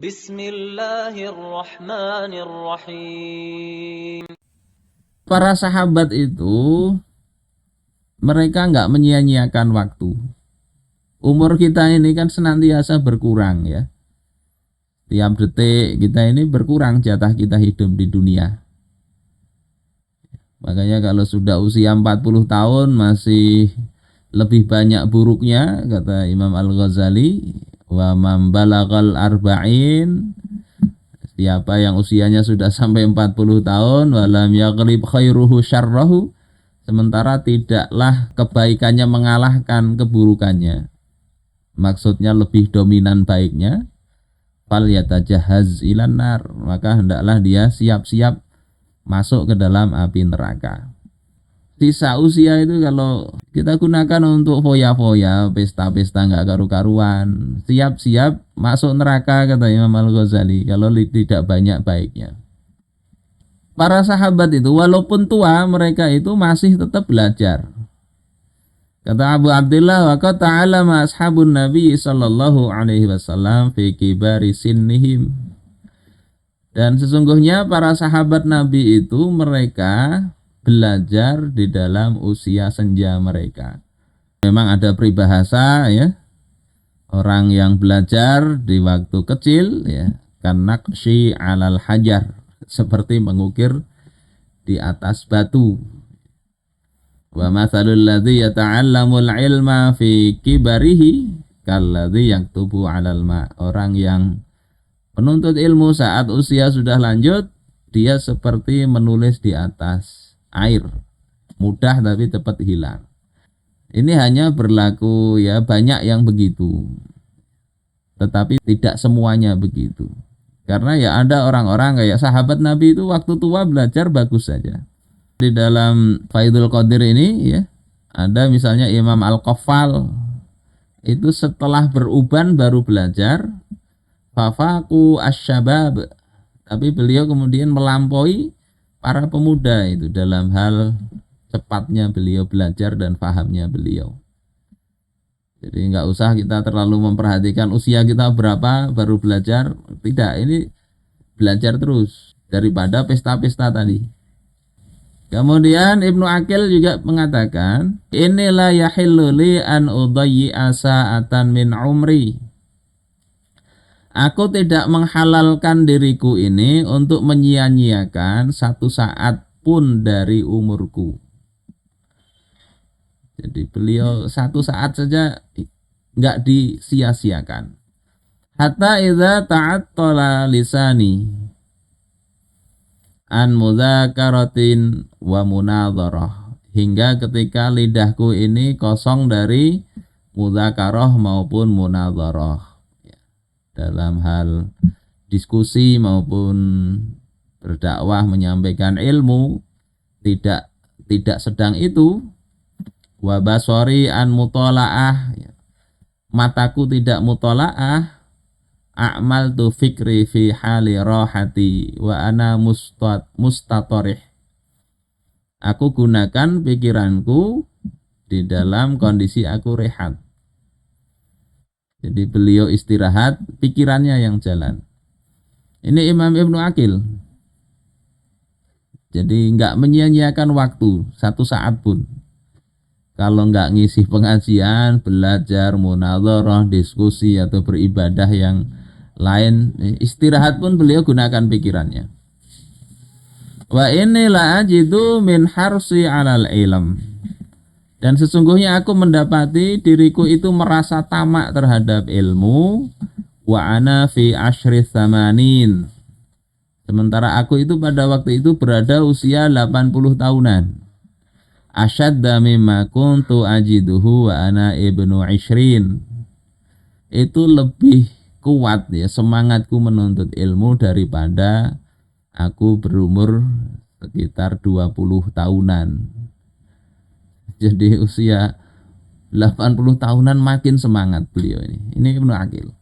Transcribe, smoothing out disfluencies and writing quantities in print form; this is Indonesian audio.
Bismillahirrahmanirrahim. Para sahabat itu mereka nggak menyia-nyiakan waktu. Umur kita ini kan senantiasa berkurang ya. Tiap detik kita ini berkurang jatah kita hidup di dunia. Makanya kalau sudah usia 40 tahun masih lebih banyak buruknya, kata Imam Al-Ghazali, wa man balagal arba'in, siapa yang usianya sudah sampai 40 tahun, walam yaghlib khairuhu syarrahu, sementara tidaklah kebaikannya mengalahkan keburukannya, maksudnya lebih dominan baiknya, fal yatajahhaz ilan nar, maka hendaklah dia siap-siap masuk ke dalam api neraka. Sisa usia itu kalau kita gunakan untuk foya-foya, pesta-pesta nggak karu-karuan, siap-siap masuk neraka, kata Imam Al-Ghazali, kalau tidak banyak baiknya. Para sahabat itu walaupun tua, mereka itu masih tetap belajar. Kata Abu Abdullah, wa qad ta'allama ashabun Nabi sallallahu alaihi wasallam fi kibari sinnihim. Dan sesungguhnya para sahabat Nabi itu mereka belajar di dalam usia senja mereka. Memang ada peribahasa ya, orang yang belajar di waktu kecil ya, kanaqshi alal hajar, seperti mengukir di atas batu. Wa mathalul ladzi yata'allamul ilma fi kibarihi kalladzi yaktubu 'alal ma. Orang yang penuntut ilmu saat usia sudah lanjut, dia seperti menulis di atas air, mudah tapi cepat hilang. Ini hanya berlaku ya, banyak yang begitu, tetapi tidak semuanya begitu. Karena ya ada orang-orang kayak sahabat Nabi itu waktu tua belajar bagus saja. Di dalam Faidul Qadir ini ya, ada misalnya Imam Al-Qaffal, itu setelah beruban baru belajar, fafaku asyabab, tapi beliau kemudian melampaui para pemuda itu dalam hal cepatnya beliau belajar dan fahamnya beliau. Jadi nggak usah kita terlalu memperhatikan usia kita berapa baru belajar, tidak, ini belajar terus daripada pesta-pesta tadi. Kemudian Ibnu Aqil juga mengatakan, inilah yahillu li an udayyi'a sa'atan min umri. Aku tidak menghalalkan diriku ini untuk menyia-nyiakan satu saat pun dari umurku. Jadi beliau satu saat saja nggak disia-siakan. Hatta idza ta'attala lisani an mudzakaratin wa munadharah, hingga ketika lidahku ini kosong dari mudzakarah maupun munadharah, dalam hal diskusi maupun berdakwah menyampaikan ilmu, tidak sedang itu. Wa basari an mutalaah, mataku tidak mutalaah. A'mal tu fikri fi hali rahati wa ana mustatorih, aku gunakan pikiranku di dalam kondisi aku rehat. Jadi beliau istirahat, pikirannya yang jalan. Ini Imam Ibnu Aqil. Jadi nggak menyia-nyiakan waktu satu saat pun. Kalau nggak ngisi pengajian, belajar, munadharah, diskusi atau beribadah yang lain, istirahat pun beliau gunakan pikirannya. Wa inilah ajidu min harsi alal ilm. Dan sesungguhnya aku mendapati diriku itu merasa tamak terhadap ilmu. Wa ana fi ashri tsamanin. Sementara aku itu pada waktu itu berada usia 80 tahunan. Asyadda mimma kuntu ajiduhu wa ana ibnu ishrin. Itu lebih kuat ya semangatku menuntut ilmu daripada aku berumur sekitar 20 tahunan. Jadi usia 80 tahunan makin semangat beliau ini. Ini Ibnu Aqil.